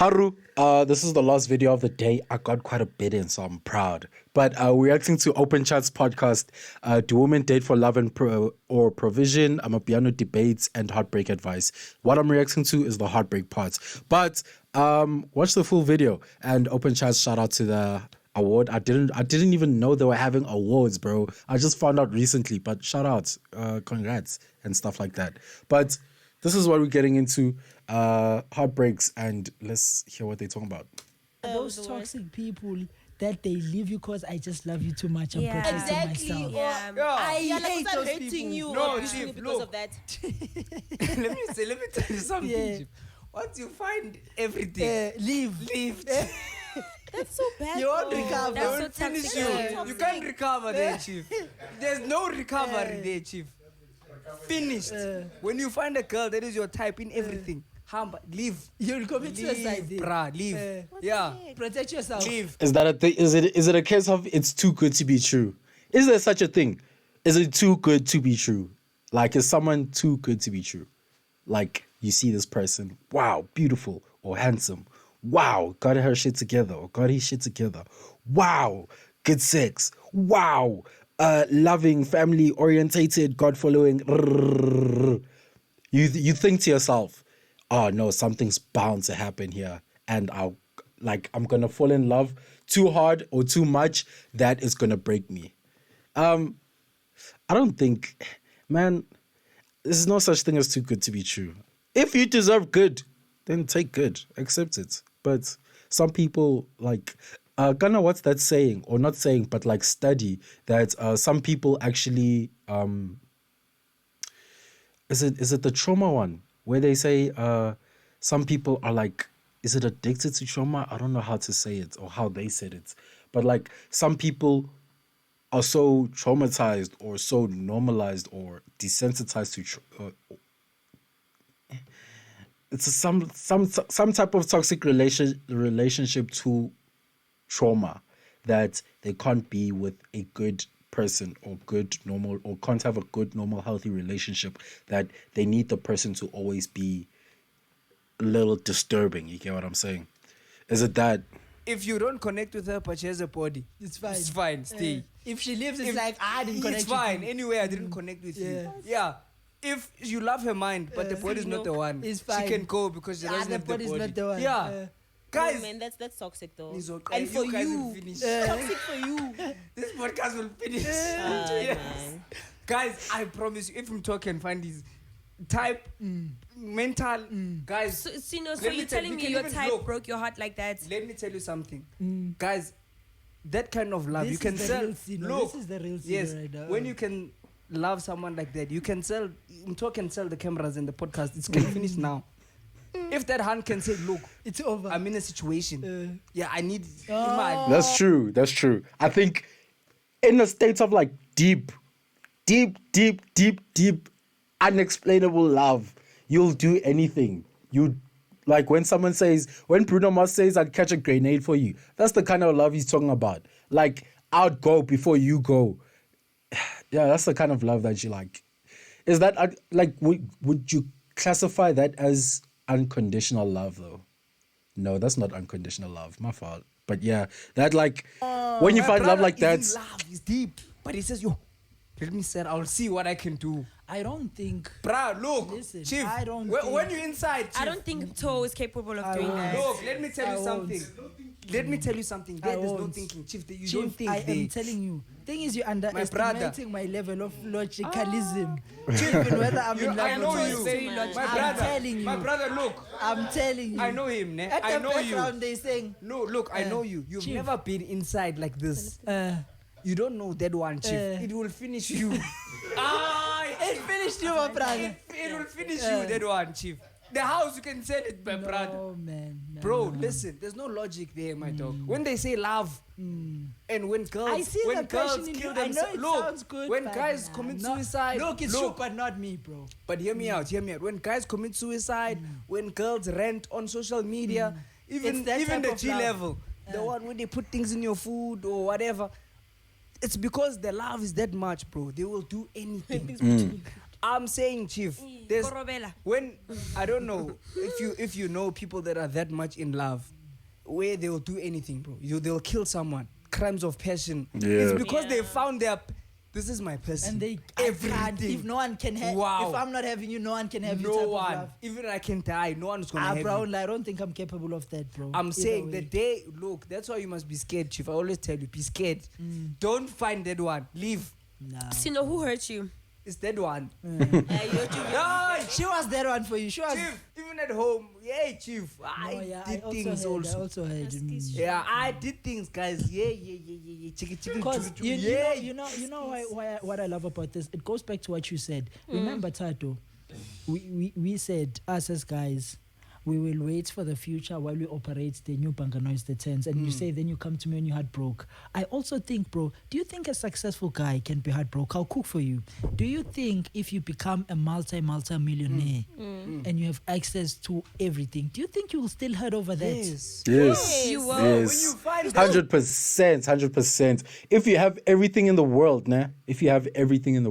Haru, this is the last video of the day. I got quite a bit in, so I'm proud. But we're reacting to Open Chat's podcast, Do Women Date for Love and or Provision, Amapiano Debates, and Heartbreak Advice. What I'm reacting to is the heartbreak parts. But watch the full video. And Open Chat's shout out to the award. I didn't even know they were having awards, bro. I just found out recently, but shout out, congrats, and stuff like that. But this is what we're getting into, heartbreaks, and let's hear what they're talking about. Those toxic people that they leave you because I just love you too much. I'm protecting myself. I hate those hating people. you No, or pushing you Chief, because look. of that. let me tell you something. Yeah. Chief. Once you find everything, Leave. That's so bad. You won't though. recover. they That's will so finish toxic. you. You can't recover there, Chief. There's no recovery there, Chief. Finished. When you find a girl that is your type in everything, leave. You'll commit suicide. Bruh, leave. Yeah, Protect yourself. leave. Is that a thing? Is it a case of it's too good to be true? Is there such a thing? Is it too good to be true? Like, is someone too good to be true? Like, you see this person, wow, beautiful or handsome. Wow, got her shit together or got his shit together. Wow, good sex. Wow, loving, family orientated, God following. You think to yourself, oh no, something's bound to happen here, and I'm gonna fall in love too hard or too much that is gonna break me. I don't think, man, there's no such thing as too good to be true. If you deserve good, then take good, accept it. But some people Ghana, what's that saying? Or not saying, but like study that some people actually is it the trauma one where they say some people are like, is it addicted to trauma? I don't know how to say it or how they said it, but like some people are so traumatized or so normalized or desensitized to it's some type of toxic relationship to trauma that they can't be with a good person or good normal, or can't have a good normal healthy relationship, that they need the person to always be a little disturbing. You get what I'm saying? Is it that? If you don't connect with her, but she has a body, It's fine. it's fine. Stay. If she leaves, it's If- like I didn't connect. It's fine. Anyway, I didn't connect with you. Yeah. If you love her mind, but the body is not the one, It's fine. she can go because she doesn't the have the body's body. not the one. Yeah. Oh, Guys, man, that's toxic though. It's okay. And for guys will you, finish. toxic for you. This podcast will finish. man. Guys, I promise you, if Mto can find his type, mental, guys, So Let you're me tell- telling we me can your even type look. broke your heart like that? let me tell you something. Guys, that kind of love, This you can is the sell. real scene. Look, This is the real scene yes, right now. when you can love someone like that, you can sell. Mto can sell the cameras and the podcast. It's can finish now. If that hand can say, look, It's over. I'm in a situation. Yeah, I need Oh. imagine. That's true. I think in a state of like deep, unexplainable love, you'll do anything. You like when Bruno Mars says, I'd catch a grenade for you. That's the kind of love he's talking about. Like, I'd go before you go. Yeah, that's the kind of love that you like. Is that like, would you classify that as unconditional love though? No, that's not unconditional love. My fault. But yeah, that like when you My find love brother like that. isn't love is deep, but he says, yo, let me say, I'll see what I can do. I don't think. Bruh, look, Listen, Chief, I don't when think- you're inside, Chief, I don't think Toe is capable of doing won't. that. look, let me tell I you won't. something. Let me tell you something. I There's no won't. thinking, Chief. You don't Chief, think I there. am telling you. Thing is, you're brother. underestimating my level of logicalism. Even whether I'm in love I know or not. you. very My logical. I'm brother, telling you. my brother, look, I'm telling you. I know him, ne? At I the know you. background, they saying, No, look, I know you. You've Chief. never been inside like this. You don't know that one, Chief. It will finish you. it finished you, my brother. It will finish you, that one, Chief. The house, you can sell it, my brother. Oh, man. No, Bro, no. listen, there's no logic there, my dog. When they say love, and when girls, I see when the girls passion in kill you. I know themselves, it look, sounds good. when but guys nah, commit no. suicide, Look, it's true, but not me, bro. But hear me out. When guys commit suicide, when girls rant on social media, even It's that type the of G love. level, the one where they put things in your food or whatever, it's because the love is that much, bro. They will do anything. I'm saying, Chief, there's Korobela. when I don't know if you know people that are that much in love, where they will do anything, bro. They'll kill someone. Crimes of passion. Yeah. It's because they Yeah. found their. This is my person. And I can't. everything. If no one can have, Wow. if I'm not having you, no one can have you. No type of one. love. Even I can die. No one's gonna have bro, you. I don't think I'm capable of that, bro. I'm Either saying way. the day. Look, that's why you must be scared, Chief. I always tell you, be scared. Don't find that one. Leave. Nah. Sino, who hurt you? It's that one. Yeah, She was that one for you. She was. Chief, even at home, yeah, Chief. I No, yeah, did I things also also. heard. I also heard. Yeah, I did things, guys. Yeah. Chicken, Because chicken, you know why what I love about this. It goes back to what you said. Remember, Tato, we said us as guys, we will wait for the future while we operate the new Banganois, the tens. And you say, then you come to me and you heartbroke. I also think, bro, do you think a successful guy can be heartbroke? I'll cook for you. Do you think if you become a multi-millionaire and you have access to everything, do you think you will still hurt over that? Yes. Yes. You will. When Yes. you find 100%. If you have everything in the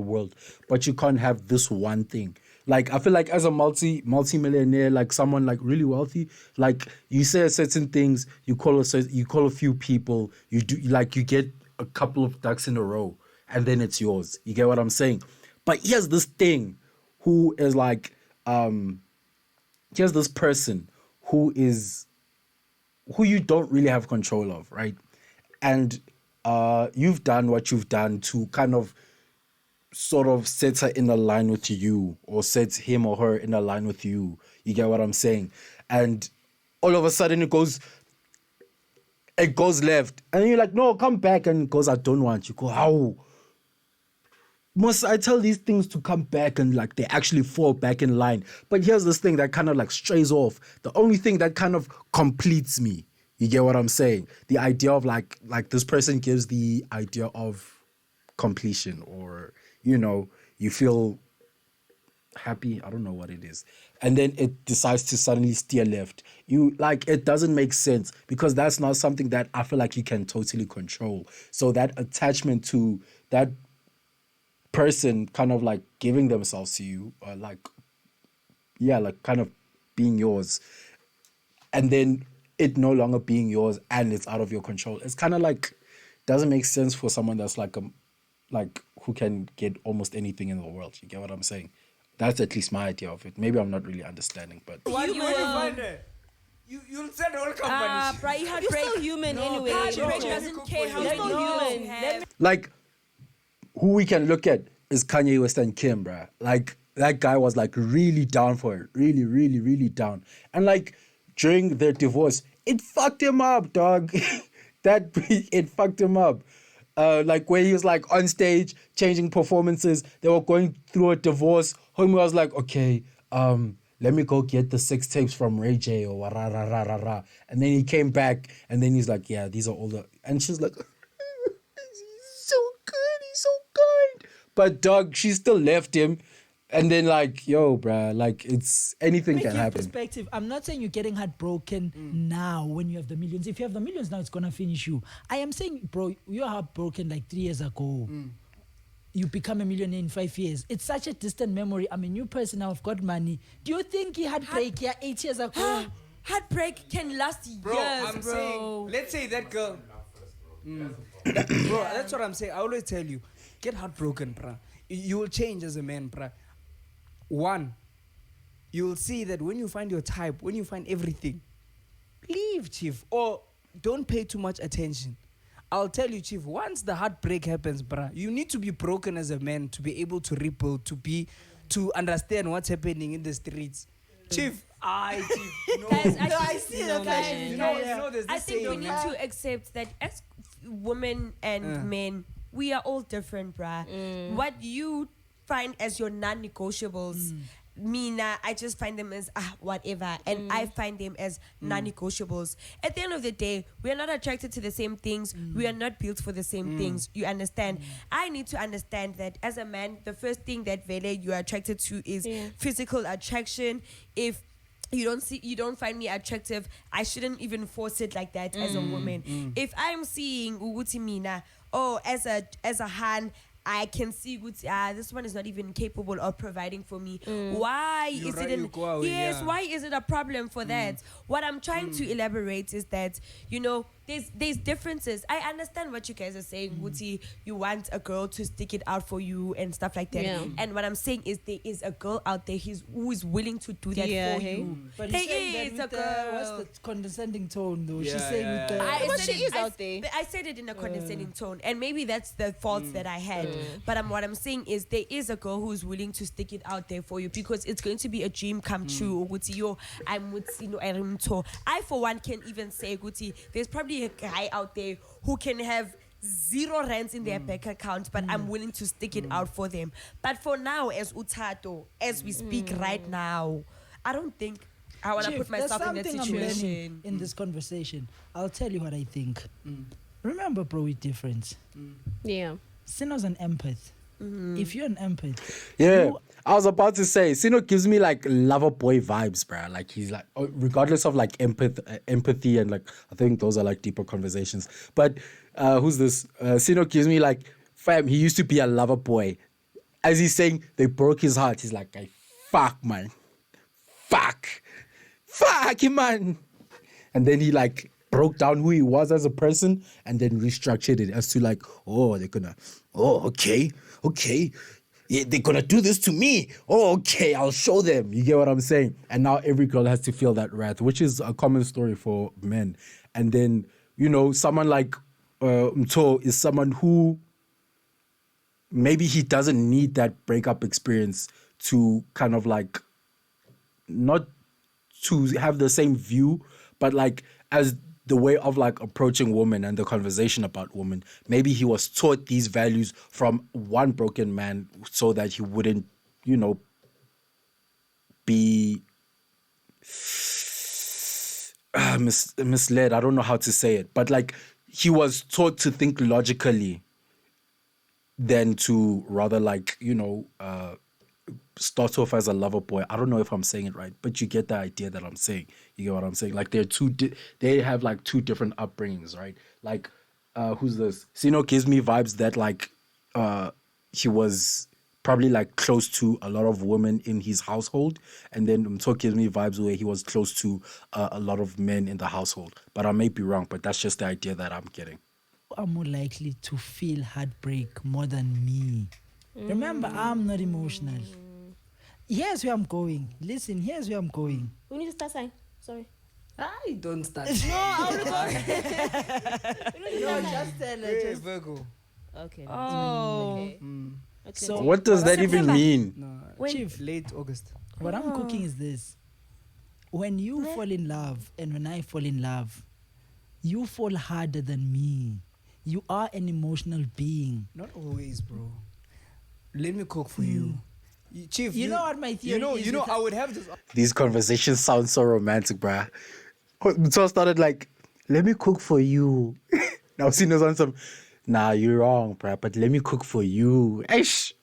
world, but you can't have this one thing. Like, I feel like as a multi-millionaire, like someone like really wealthy, like you say certain things, you call a few people, you get a couple of ducks in a row, and then it's yours. You get what I'm saying? But here's this thing, who is like, here's this person who you don't really have control of, right? And you've done what you've done to kind of sort of set her in a line with you, or set him or her in a line with you. You get what I'm saying? And all of a sudden it goes left. And you're like, no, come back. And it goes, I don't want you. Go, how? Must I tell these things to come back and like they actually fall back in line? But here's this thing that kind of like strays off. The only thing that kind of completes me. You get what I'm saying? The idea of like this person gives the idea of completion, or you feel happy. I don't know what it is. And then it decides to suddenly steer left. It doesn't make sense, because that's not something that I feel like you can totally control. So that attachment to that person kind of like giving themselves to you, or kind of being yours, and then it no longer being yours and it's out of your control. It's kind of like, doesn't make sense for someone that's like who can get almost anything in the world. You get what I'm saying? That's at least my idea of it. Maybe I'm not really understanding, but when you find her, you'll send the whole company. Bright heartbreak. You're still human anyway. Heartbreak bro. doesn't care how Let many me know. humans you have. like, who we can look at is Kanye West and Kim, bruh. Like, that guy was like really down for it. Really, really, really down. And like, during their divorce, it fucked him up, dog. It fucked him up. Like, where he was like on stage changing performances, they were going through a divorce. Homie was like, okay, let me go get the 6 tapes from Ray J or rah, rah, rah, rah, rah. And then he came back and then he's like, yeah, these are all the, and she's like, he's so kind. But dog, she still left him. And then like, yo, bruh, like, it's, anything Make can your happen. perspective. I'm not saying you're getting heartbroken now when you have the millions. If you have the millions now, it's gonna finish you. I am saying, bro, you're heartbroken like 3 years ago. You become a millionaire in 5 years. It's such a distant memory. I'm a new person now. I've got money. Do you think he had break here 8 years ago? Heartbreak can last Bro, years, I'm bro. saying, let's say that girl. Bro, that's what I'm saying. I always tell you, get heartbroken, bruh. You will change as a man, bruh. One, you will see that when you find your type, when you find everything, leave, Chief, or don't pay too much attention. I'll tell you, Chief, once the heartbreak happens, bruh, you need to be broken as a man to be able to rebuild, to understand what's happening in the streets. Chief, Chief, no. Guys, I see that. guys, you know, there's this I think we saying, need man. to accept that as women and men, we are all different, bruh. What you find as your non-negotiables, Mina, I just find them as whatever, and I find them as non-negotiables. At the end of the day, we are not attracted to the same things. We are not built for the same things. You understand? I need to understand that as a man, the first thing that Vele you are attracted to is physical attraction. If you don't find me attractive, I shouldn't even force it like that as a woman. If I'm seeing Uguti Mina, as a Han, I can see good. This one is not even capable of providing for me. Why is it? you go away, Yes. yeah. Why is it a problem for that? What I'm trying to elaborate is that there's differences. I understand what you guys are saying, Guti. You want a girl to stick it out for you and stuff like that. Yeah. And what I'm saying is there is a girl out there who is willing to do that for you. But There he's saying is that a with girl. what's the condescending tone though? She's Yeah, saying yeah, with the. yeah. But she is out there. I said it in a condescending tone, and maybe that's the fault that I had. But what I'm saying is there is a girl who's willing to stick it out there for you because it's going to be a dream come true. Guti, yo, I'm with I for one can even say, Guti, there's probably a guy out there who can have 0 rands in their bank account, but I'm willing to stick it out for them. But for now, as Utato, as we speak right now, I don't think I want to Chief, put myself in that there's something I'm learning situation. in this conversation. I'll tell you what I think. Remember, bro, with difference. Yeah. Sino's an empath. If you're an empath, Yeah, you- I was about to say, Sino gives me like lover boy vibes, bruh. Like he's like, regardless of like empathy and like, I think those are like deeper conversations. But who's this? Sino gives me like, fam, he used to be a lover boy. As he's saying, they broke his heart. He's like, fuck, man. Fuck, man. And then he like broke down who he was as a person and then restructured it as to like, okay. Yeah, they're gonna do this to me. Oh, okay, I'll show them. You get what I'm saying? And now every girl has to feel that wrath, which is a common story for men. And then, someone like Mto is someone who maybe he doesn't need that breakup experience to kind of like, not to have the same view, but like as the way of like approaching women and the conversation about women. Maybe he was taught these values from one broken man so that he wouldn't, be misled. I don't know how to say it, but like he was taught to think logically than to rather like, start off as a lover boy. I don't know if I'm saying it right, but you get the idea that I'm saying. You get what I'm saying? Like they have like 2 different upbringings, right? Like, who's this? Sino gives me vibes that like he was probably like close to a lot of women in his household, and then Mto gives me vibes where he was close to a lot of men in the household. But I may be wrong, but that's just the idea that I'm getting. are more likely to feel heartbreak more than me. Remember, I'm not emotional. Here's where I'm going. Listen, here's where I'm going. We need to start saying. Sorry. I don't start. No, I will go. No, just tell her. Hey, Just, Virgo. Okay. Oh. Okay. Okay. So- What does that even September. mean? No, When? Chief, late August. what I'm cooking is this. When you fall in love and when I fall in love, you fall harder than me. You are an emotional being. Not always, bro. Let me cook for you. Chief, You know what my theory is You know, with I would have this. These conversations sound so romantic, bruh. So I started like, let me cook for you. Now Sino's on some, nah, you're wrong, bruh, but let me cook for you. Eish.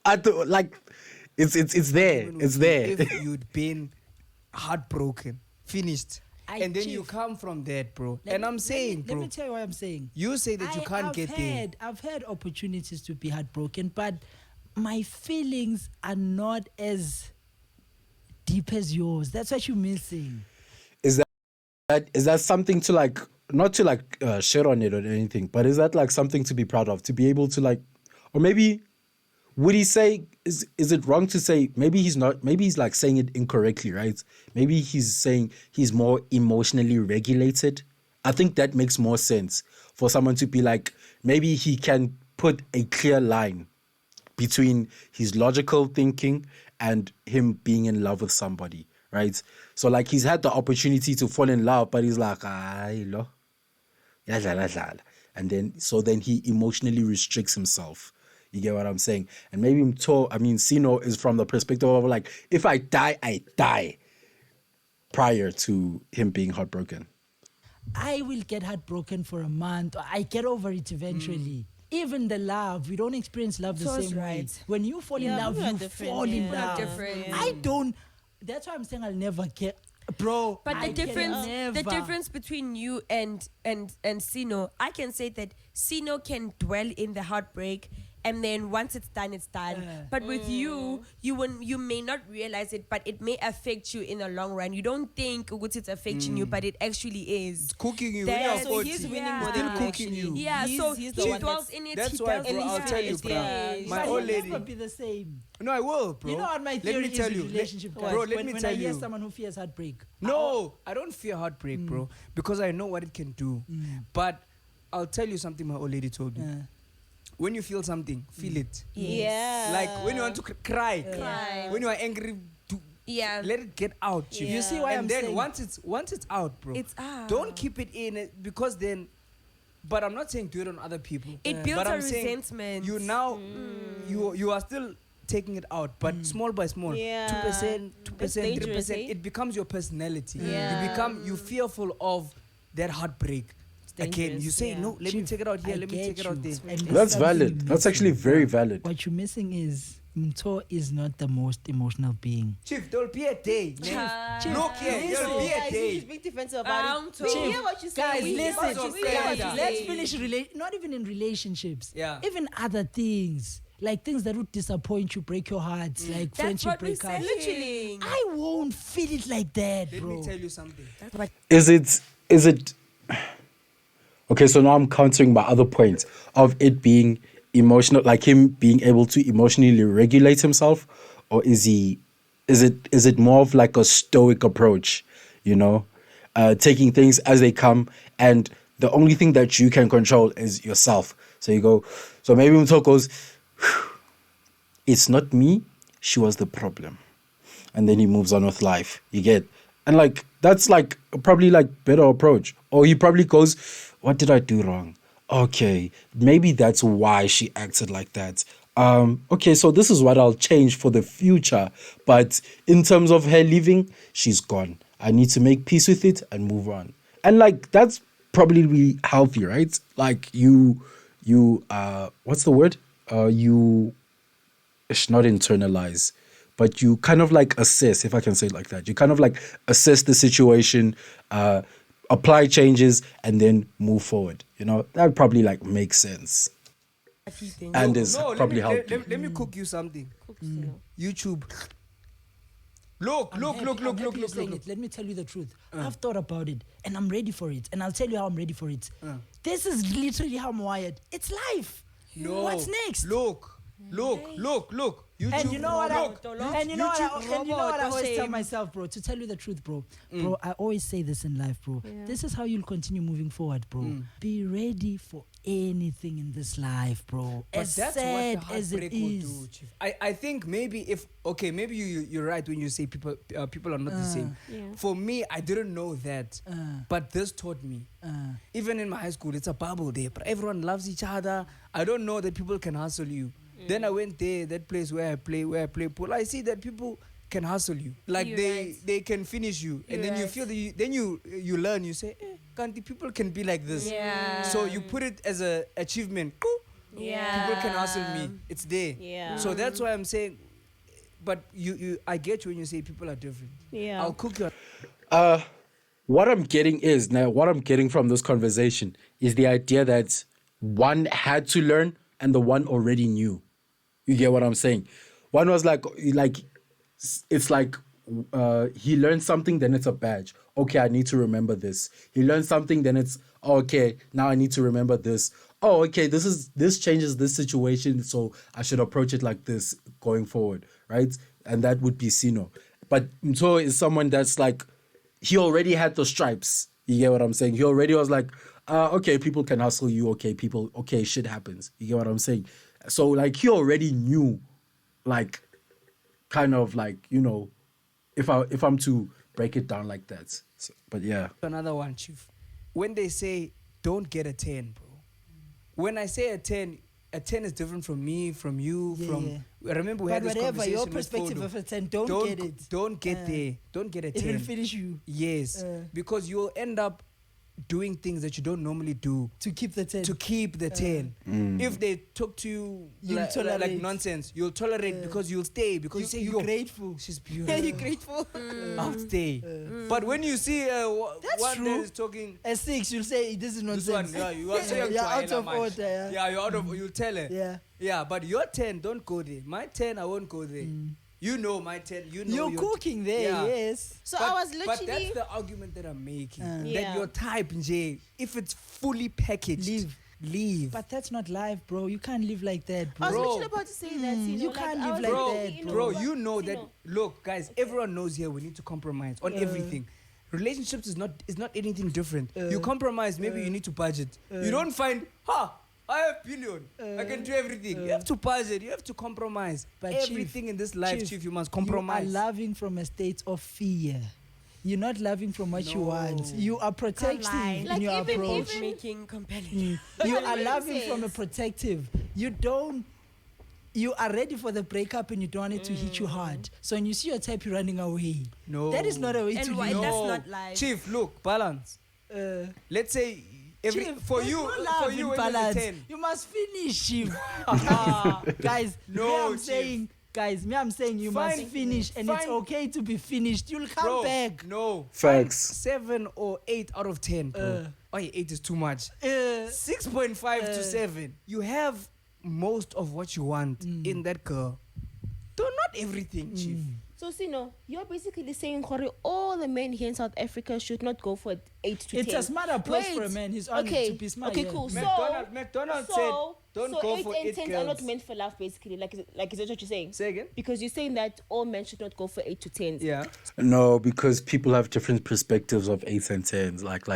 I thought, like, it's there. It's there. If you'd been heartbroken, finished, and then you Chief, come from that, bro. let And me- I'm saying, let bro, me tell you what I'm saying. you say that you can't get there. I've had opportunities to be heartbroken, but my feelings are not as deep as yours. That's what you're missing. Is that something to like, not to like shit on it or anything, but is that like something to be proud of, to be able to like, or maybe would he say, is it wrong to say, maybe he's like saying it incorrectly, right? Maybe he's saying he's more emotionally regulated. I think that makes more sense for someone to be like, maybe he can put a clear line between his logical thinking and him being in love with somebody, right? So like he's had the opportunity to fall in love, but he's like, and then he emotionally restricts himself. You get what I'm saying? And maybe Sino is from the perspective of like, if I die, I die, prior to him being heartbroken. I will get heartbroken for a month. I get over it eventually. Even the love, we don't experience love the So's same way. right. When you fall in Yeah, love, we are you different, fall in yeah. love. Different. I don't. That's why I'm saying I'll never get, bro. But I the can difference, never. the difference between you and Sino, I can say that Sino can dwell in the heartbreak and then once it's done, it's done. But with you may not realize it, but it may affect you in the long run. You don't think it's affecting you, but it actually is. It's cooking you. That's- When you're So 40, he's winning Yeah. more Still than you cooking actually. you. Yeah, He's- so he's he the one dwells that's- in it. That's he why, does bro, it, I'll he tell you, does it. bro. Yeah. My But old it'll lady. never be the same. No, I will, bro. You know what my Let theory me tell is you. with relationship guys? Bro, let when me when tell I hear you. someone who fears heartbreak. No, I don't fear heartbreak, bro, because I know what it can do. But I'll tell you something my old lady told me. When you feel something, feel it. Yeah. Like when you want to cry, Cry. when you are angry, Yeah. let it get out. Chief. You see why and I'm then saying- once it's out, bro, It's out. don't keep it in because then. But I'm not saying do it on other people. It builds But a I'm saying resentment. You now, you are still taking it out, but small by small, Yeah. 2%, That's 2%, dangerous, 3%. eh? It becomes your personality. Yeah. You fearful of that heartbreak. Again, dangerous, you say yeah. no. Let me Chief, take it out here. I Let me get take it out you. there. And That's something valid. you're That's actually missing. very valid. What you're missing is Mto is not the most emotional being. Chief, there'll be a day. man. Chief, Look here, there'll be a Guys, day. he's being defensive about it. Chief, We hear what you say. Guys, We hear listen, what you of say. guys, character. let's finish not even in relationships. Yeah. Even other things. Like things that would disappoint you, break your heart, like That's friendship what we breakups. said. Literally. I won't feel it like that, Let bro. me tell you something. Is it okay? So now I'm countering my other point of it being emotional, like him being able to emotionally regulate himself, or is it more of like a stoic approach, taking things as they come, and the only thing that you can control is yourself. So you go, so maybe Mto goes, it's not me, she was the problem, and then he moves on with life. You get, and like that's like probably like better approach. Or he probably goes, what did I do wrong? Okay, maybe that's why she acted like that. Okay, so this is what I'll change for the future. But in terms of her leaving, she's gone. I need to make peace with it and move on. And like that's probably really healthy, right? Like you what's the word? It's not internalize, but you kind of like assess, if I can say it like that. You kind of like assess the situation, apply changes, and then move forward. That probably like makes sense. And is probably helpful. Let me cook you something. Cooks, you know. YouTube. Look. I'm happy you're saying it. Let me tell you the truth. I've thought about it and I'm ready for it. And I'll tell you how I'm ready for it. This is literally how I'm wired. It's life. No. What's next? Look. YouTube. And you know what? Look. You know what I always tell shame. myself, bro. To tell you the truth, bro. Bro, I always say this in life, bro. Yeah. This is how you'll continue moving forward, bro. Be ready for anything in this life, bro. But As that's sad what the as it heartbreak will is. do, Chief. I think maybe maybe you're right when you say people are not the same. Yeah. For me, I didn't know that, but this taught me. Even in my high school, it's a bubble there, but everyone loves each other. I don't know that people can hustle you. Then I went there, that place where I play pool. I see that people can hustle you, like You're they can finish you, and You're then you right. feel that you learn. You say, can't people can be like this. Yeah. So you put it as a achievement. Yeah. People can hustle me. It's there. Yeah. So that's why I'm saying. But I get you when you say people are different. Yeah. I'll cook you. What I'm getting from this conversation is the idea that one had to learn and the one already knew. You get what I'm saying? One was like it's like he learned something, then it's a badge. Okay, I need to remember this. He learned something, then it's okay, now I need to remember this. Oh, okay, this changes this situation, so I should approach it like this going forward, right? And that would be Sino. But Mto is someone that's like, he already had the stripes. You get what I'm saying? He already was like, okay, people can hustle you. Okay, shit happens. You get what I'm saying? So like he already knew, like, kind of like, if I'm to break it down like that. So, but yeah. Another one, Chief. When they say don't get a 10, bro. When I say a 10 is different from me, from you, Yeah. Remember we But had this whatever, your conversation with perspective Fodo. of a 10, don't get it. Don't get there. Don't get a 10. It will finish you Yes, because you'll end up doing things that you don't normally do to keep the 10. to keep the 10. If they talk to you You'll like tolerate. nonsense, you'll tolerate because you'll stay, because you say you're grateful. she's beautiful. You're grateful. I'll stay. But when you see That's one true. that is talking At 6, you'll say this is this one, nonsense. yeah, you are saying You're out of order. Yeah, you're out of. You'll tell her. Yeah. Yeah, but your 10, don't go there. My 10, I won't go there. You know my 10, you know You're your cooking there, Yeah. yes. So but, I was But literally. that's the argument that I'm making. That Yeah. your type, Jay, if it's fully packaged, leave. But that's not life, bro. You can't live like that, I was bro. literally about to say that. you can't live I was like bro, that, thinking, bro, but, you know that. know, Look, guys, everyone knows here we need to compromise on everything. Relationships is not anything different. You compromise, maybe you need to budget. You don't find, I have billion, I can do everything. You have to budget, you have to compromise. But Everything in this life, Chief, you must compromise. You are loving from a state of fear. You're not loving from what you want. You are protective lie. in Like your even- approach. even- Making compelling. You But are it loving makes from a sense. protective. You are ready for the breakup and you don't want it to hit you hard. So when you see your type, you're running away. No. That is not a way And to why- live. that's not life. Chief, look, balance. Let's say Chief, for there's you, no for love you, in when you're balance. 10. You must finish, Chief. Guys, No, I'm Chief. saying, you must Fine. finish, and it's Fine. okay to be finished. You'll come Bro, back. no. Facts. Find 7 or 8 out of 10, bro. 8 is too much. 6.5 to 7. You have most of what you want in that girl. Though not everything, Chief. So, Sino, you're basically saying, Corey, all the men here in South Africa should not go for 8 to 10. It's a smart approach Wait. for a man. He's on Okay. it to be smart. Okay, yeah. cool. So, McDonald said, so, don't so go 8 for and 8 10 girls. are not meant for love, basically. Like is that what you're saying? Say again? Because you're saying that all men should not go for 8 to 10. Yeah. No, because people have different perspectives of 8s and 10s. Like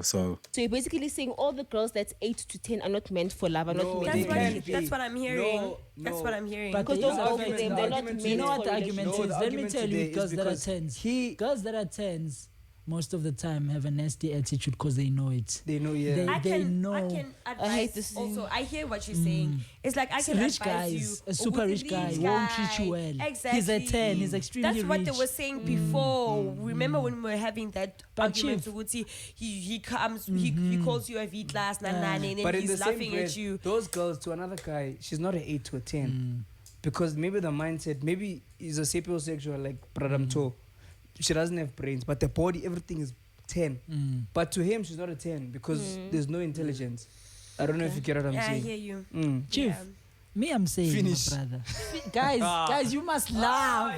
so. So you're basically saying all the girls that's 8 to 10 are not meant for love, are not meant they for can't love. be. That's what I'm hearing. No, That's no. what I'm hearing. But Because there those is are a okay, argument. they're not argument meant You know for what the argument No, is? the Let me argument tell today you, is girls that are because 10s. Girls that are 10s, most of the time have a nasty attitude because they know it. They know, yeah. I They can know. advise. hate this Also, I hear what you're saying. It's like I can Rich advise you. guys, a super with rich guy rich won't treat you well. Exactly. He's a 10. He's extremely That's what rich. they were saying before. Remember when we were having that But argument? Chief- Ukuthi, he comes, he calls you a V class, and then But in the he's same laughing breath, at you. those girls to another guy, she's not an 8 to a 10. Because maybe the mindset, maybe he's a sapiosexual like Pradamto. She doesn't have brains, but the body, everything is 10. But to him, she's not a 10 because there's no intelligence. I don't know if you get what I'm Yeah, I saying. hear you. Chief, Yeah. me, I'm saying, Finish. my brother. Guys, you must love.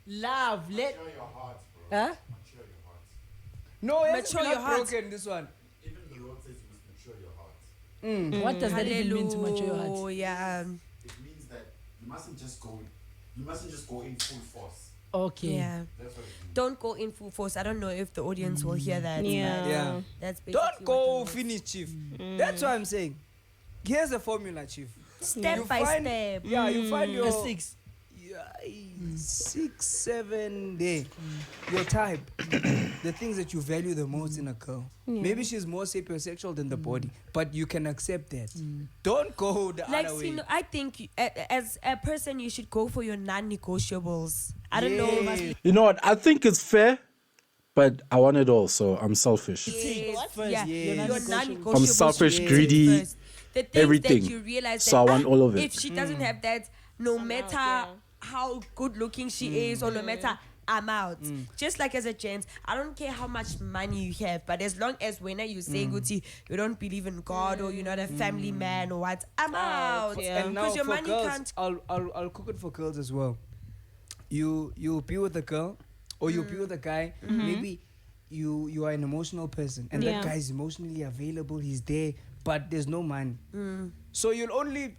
Love. Let. Huh? No, it's Mature your heart. broken, this one. Even the Lord says you must mature your heart. What does that even mean to mature your heart? Hallelujah. It means that you mustn't just go in full force. Okay. Yeah. That's what it means. Don't go in full force. I don't know if the audience will hear that. Yeah. but Yeah. That's basically Don't what go it means. finish, Chief. That's what I'm saying. Here's a formula, Chief. Step You by find- step. Yeah, you find your A 6. 6, 7 day. Your type. The things that you value the most in a girl. Maybe she's more sapiosexual than the body, but you can accept that. Don't go the Like, other way. see, no, I think as a person, you should go for your non-negotiables. I don't know. Yeah. You know what? I think it's fair, but I want it all, so I'm selfish. Yes, First, yeah, yeah. your non-negotiables. non-negotiables. I'm selfish, should be greedy, first. The things everything. that you realize So that, I want all of it. If she doesn't have that, no matter yeah. how good looking she is, or no matter, I'm out. Just like as a gent, I don't care how much money you have, but as long as when you say, Guti, you don't believe in God, or you're not a family man, or what, I'm out. yeah. And now Because your for money girls, can't. I'll cook it for girls as well. You be with a girl or you be with a guy. Maybe you are an emotional person and Yeah. that guy is emotionally available. He's there, but there's no money. So you'll only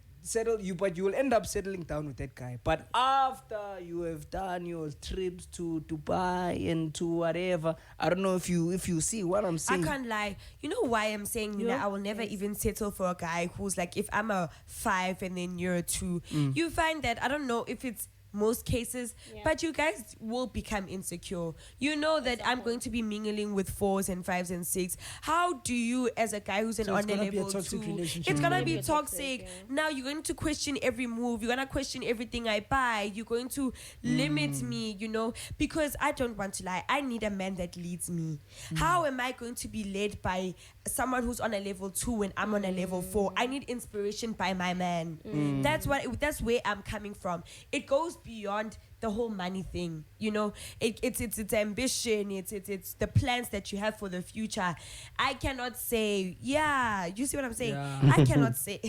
but you will end up settling down with that guy. But after you have done your trips to Dubai and to whatever, I don't know if you see what I'm I saying. can't lie. You know why I'm saying Nina, I will never even settle for a guy who's like, if I'm a 5 and then you're a 2, you find that, I don't know if it's most cases, but you guys will become insecure. You know that I'm going to be mingling with 4s and 5s and 6. How do you, as a guy who's an So it's on gonna be a level toxic 2, relationship. it's gonna Maybe be a toxic. toxic, Now you're going to question every move. You're gonna question everything I buy. You're going to limit me, you know, because I don't want to lie. I need a man that leads me. How am I going to be led by someone who's on a level 2 when I'm on a level 4? I need inspiration by my man. That's where I'm coming from. It goes beyond the whole money thing, you know. It's ambition. It's the plans that you have for the future. I cannot say, yeah. You see what I'm saying? Yeah. I cannot say.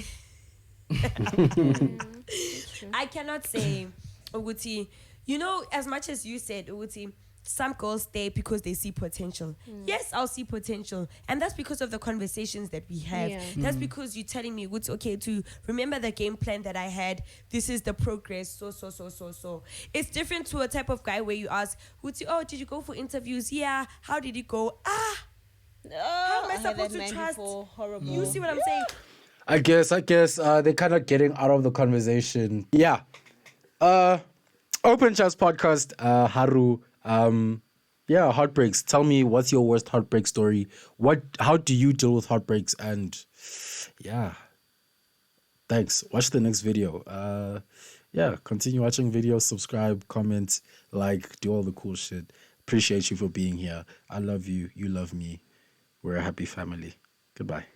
I cannot say, Uguti, you know, as much as you said, Uguti, some girls stay because they see potential. Yes, I'll see potential. And that's because of the conversations that we have. Yeah. That's because you're telling me, Uguti, okay, to remember the game plan that I had, this is the progress, so. It's different to a type of guy where you ask, Uguti, oh, did you go for interviews? Yeah. How did it go? How am I had supposed that to man trust? before. Horrible. You see what I'm saying? I guess they're kind of getting out of the conversation. Yeah. Open Chats podcast, Haru. Yeah, heartbreaks. Tell me, what's your worst heartbreak story? How do you deal with heartbreaks? And yeah, thanks. Watch the next video. Yeah, continue watching videos, subscribe, comment, like, do all the cool shit. Appreciate you for being here. I love you. You love me. We're a happy family. Goodbye.